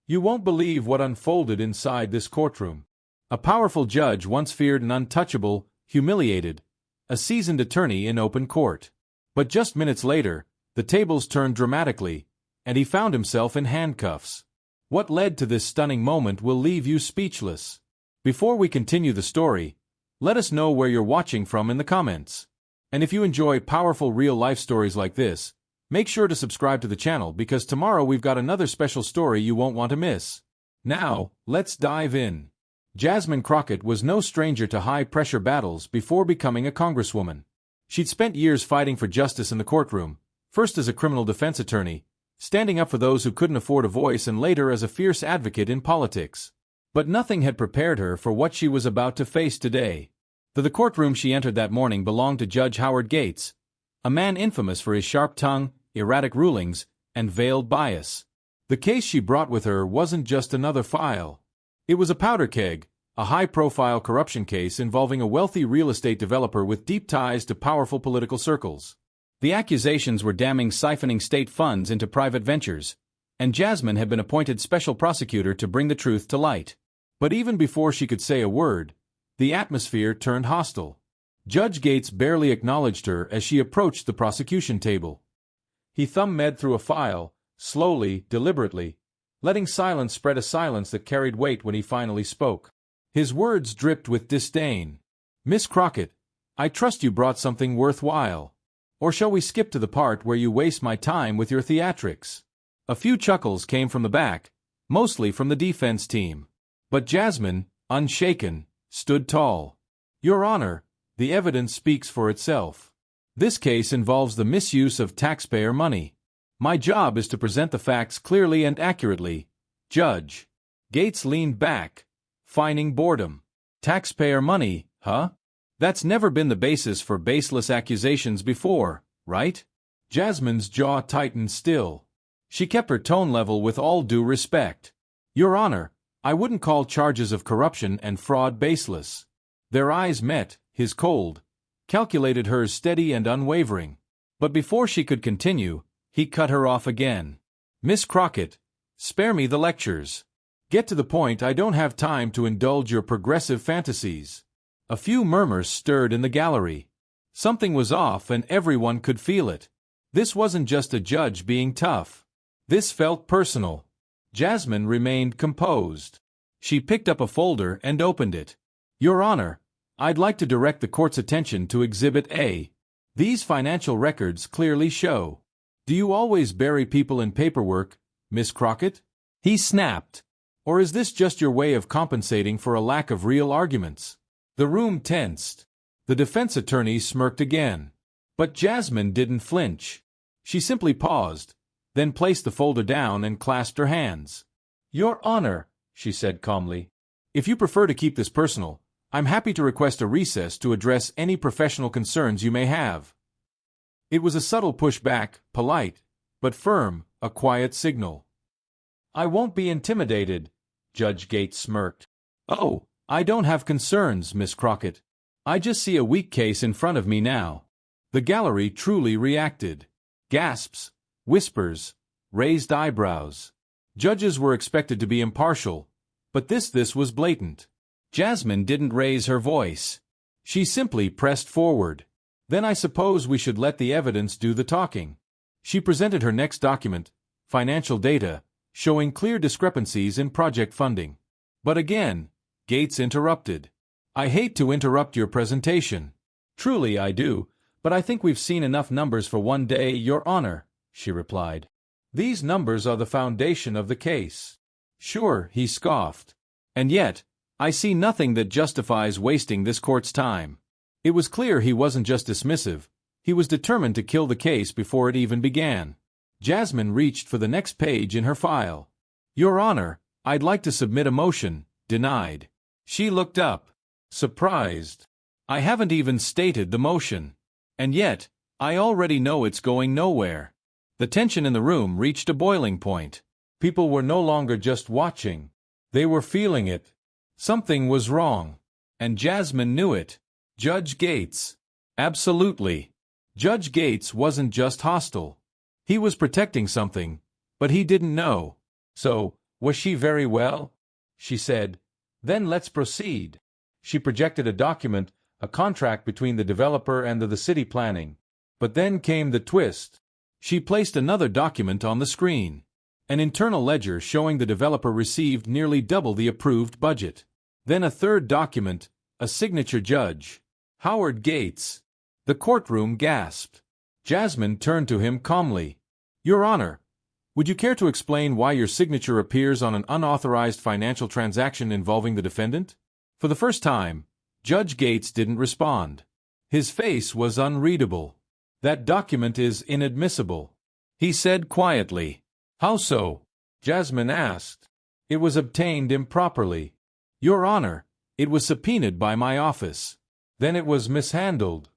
You won't believe what unfolded inside this courtroom. A powerful judge once feared an untouchable, humiliated, a seasoned attorney in open court. But just minutes later, the tables turned dramatically, and he found himself in handcuffs. What led to this stunning moment will leave you speechless. Before we continue the story, let us know where you're watching from in the comments. And if you enjoy powerful real-life stories like this, make sure to subscribe to the channel because tomorrow we've got another special story you won't want to miss. Now, let's dive in. Jasmine Crockett was no stranger to high-pressure battles before becoming a congresswoman. She'd spent years fighting for justice in the courtroom, first as a criminal defense attorney, standing up for those who couldn't afford a voice, and later as a fierce advocate in politics. But nothing had prepared her for what she was about to face today. The courtroom she entered that morning belonged to Judge Howard Gates, a man infamous for his sharp tongue, erratic rulings, and veiled bias. The case she brought with her wasn't just another file. It was a powder keg, a high-profile corruption case involving a wealthy real estate developer with deep ties to powerful political circles. The accusations were damning, siphoning state funds into private ventures, and Jasmine had been appointed special prosecutor to bring the truth to light. But even before she could say a word, the atmosphere turned hostile. Judge Gates barely acknowledged her as she approached the prosecution table. He thumbed through a file, slowly, deliberately, letting silence spread, a silence that carried weight when he finally spoke. His words dripped with disdain. "Miss Crockett, I trust you brought something worthwhile. Or shall we skip to the part where you waste my time with your theatrics?" A few chuckles came from the back, mostly from the defense team. But Jasmine, unshaken, stood tall. "Your Honor, the evidence speaks for itself. This case involves the misuse of taxpayer money. My job is to present the facts clearly and accurately, Judge." Gates leaned back, feigning boredom. "Taxpayer money, huh? That's never been the basis for baseless accusations before, right?" Jasmine's jaw tightened still. She kept her tone level with all due respect. "Your Honor, I wouldn't call charges of corruption and fraud baseless." Their eyes met, his cold, calculated, hers steady and unwavering. But before she could continue, he cut her off again. "Miss Crockett, spare me the lectures. Get to the point. I don't have time to indulge your progressive fantasies." A few murmurs stirred in the gallery. Something was off and everyone could feel it. This wasn't just a judge being tough. This felt personal. Jasmine remained composed. She picked up a folder and opened it. "Your Honor, I'd like to direct the court's attention to Exhibit A. These financial records clearly show." "Do you always bury people in paperwork, Miss Crockett?" he snapped. "Or is this just your way of compensating for a lack of real arguments?" The room tensed. The defense attorney smirked again. But Jasmine didn't flinch. She simply paused, then placed the folder down and clasped her hands. "Your Honor," she said calmly, "if you prefer to keep this personal, I'm happy to request a recess to address any professional concerns you may have." It was a subtle pushback, polite, but firm, a quiet signal. "I won't be intimidated," Judge Gates smirked. "Oh, I don't have concerns, Miss Crockett. I just see a weak case in front of me now." The gallery truly reacted. Gasps, whispers, raised eyebrows. Judges were expected to be impartial, but this was blatant. Jasmine didn't raise her voice. She simply pressed forward. "Then I suppose we should let the evidence do the talking." She presented her next document, financial data, showing clear discrepancies in project funding. But again, Gates interrupted. "I hate to interrupt your presentation. Truly I do, but I think we've seen enough numbers for one day, Your Honor," she replied. "These numbers are the foundation of the case." "Sure," he scoffed. "And yet, I see nothing that justifies wasting this court's time." It was clear he wasn't just dismissive, he was determined to kill the case before it even began. Jasmine reached for the next page in her file. "Your Honor, I'd like to submit a motion." Denied. She looked up, surprised. "I haven't even stated the motion. And yet, I already know it's going nowhere." The tension in the room reached a boiling point. People were no longer just watching. They were feeling it. Something was wrong. And Jasmine knew it. Judge Gates. Absolutely. Judge Gates wasn't just hostile. He was protecting something, but he didn't know. So, Was she very well? She said. Then let's proceed. She projected a document, a contract between the developer and the city planning. But then came the twist. She placed another document on the screen. An internal ledger showing the developer received nearly double the approved budget. Then a third document, a signature judge. Howard Gates. The courtroom gasped. Jasmine turned to him calmly. Your Honor, would you care to explain why your signature appears on an unauthorized financial transaction involving the defendant? For the first time, Judge Gates didn't respond. His face was unreadable. That document is inadmissible, he said quietly. How so? Jasmine asked. It was obtained improperly. Your Honor, it was subpoenaed by my office. Then it was mishandled.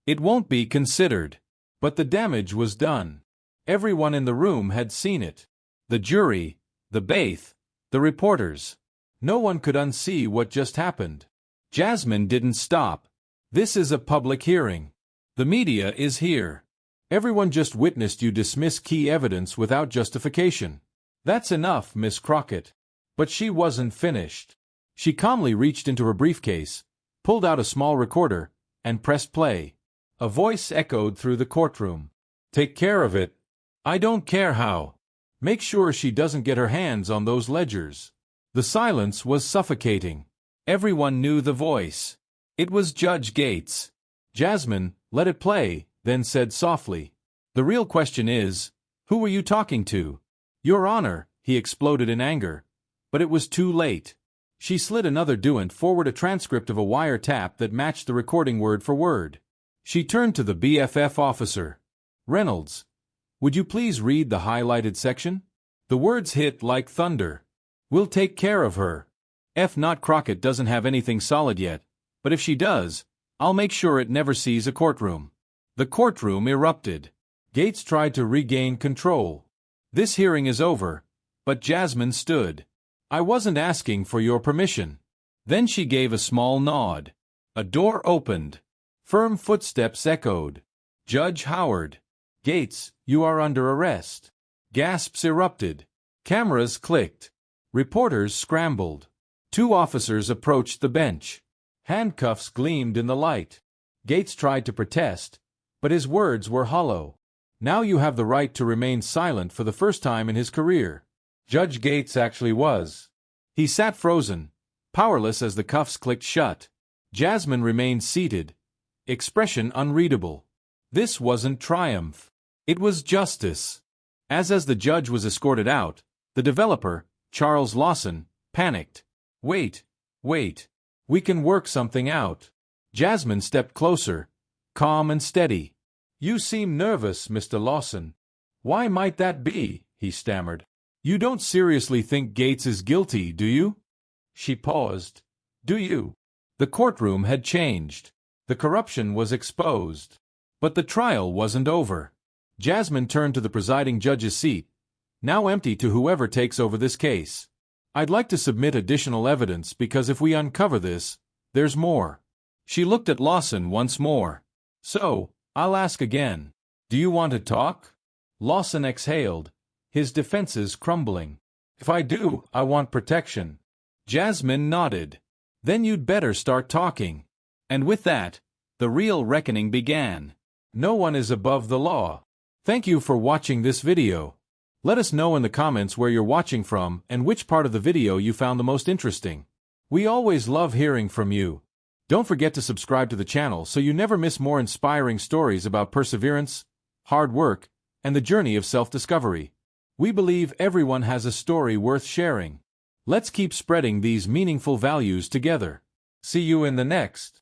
It won't be considered. But the damage was done. Everyone in the room had seen it. The jury, the bailiff, the reporters. No one could unsee what just happened. Jasmine didn't stop. This is a public hearing. The media is here. Everyone just witnessed you dismiss key evidence without justification. That's enough, Miss Crockett. But she wasn't finished. She calmly reached into her briefcase, pulled out a small recorder, and pressed play. A voice echoed through the courtroom. Take care of it. I don't care how. Make sure she doesn't get her hands on those ledgers. The silence was suffocating. Everyone knew the voice. It was Judge Gates. Jasmine let it play, then said softly, The real question is, who were you talking to? Your Honor, he exploded in anger. But it was too late. She slid another document forward, a transcript of a wiretap that matched the recording word for word. She turned to the BFF officer. Reynolds, would you please read the highlighted section? The words hit like thunder. We'll take care of her. F. Not Crockett doesn't have anything solid yet, but if she does, I'll make sure it never sees a courtroom. The courtroom erupted. Gates tried to regain control. This hearing is over, but Jasmine stood. I wasn't asking for your permission. Then she gave a small nod. A door opened. Firm footsteps echoed. Judge Howard. Gates, you are under arrest. Gasps erupted. Cameras clicked. Reporters scrambled. 2 officers approached the bench. Handcuffs gleamed in the light. Gates tried to protest, but his words were hollow. Now you have the right to remain silent for the first time in his career. Judge Gates actually was. He sat frozen, powerless as the cuffs clicked shut. Jasmine remained seated, expression unreadable. This wasn't triumph. It was justice. As the judge was escorted out, the developer, Charles Lawson, panicked. Wait. We can work something out. Jasmine stepped closer, calm and steady. You seem nervous, Mr. Lawson. Why might that be? He stammered. You don't seriously think Gates is guilty, do you? She paused. Do you? The courtroom had changed. The corruption was exposed. But the trial wasn't over. Jasmine turned to the presiding judge's seat, now empty to whoever takes over this case. I'd like to submit additional evidence because if we uncover this, there's more. She looked at Lawson once more. So, I'll ask again. Do you want to talk? Lawson exhaled, his defenses crumbling. If I do, I want protection. Jasmine nodded. Then you'd better start talking. And with that, the real reckoning began. No one is above the law. Thank you for watching this video. Let us know in the comments where you're watching from and which part of the video you found the most interesting. We always love hearing from you. Don't forget to subscribe to the channel so you never miss more inspiring stories about perseverance, hard work, and the journey of self-discovery. We believe everyone has a story worth sharing. Let's keep spreading these meaningful values together. See you in the next.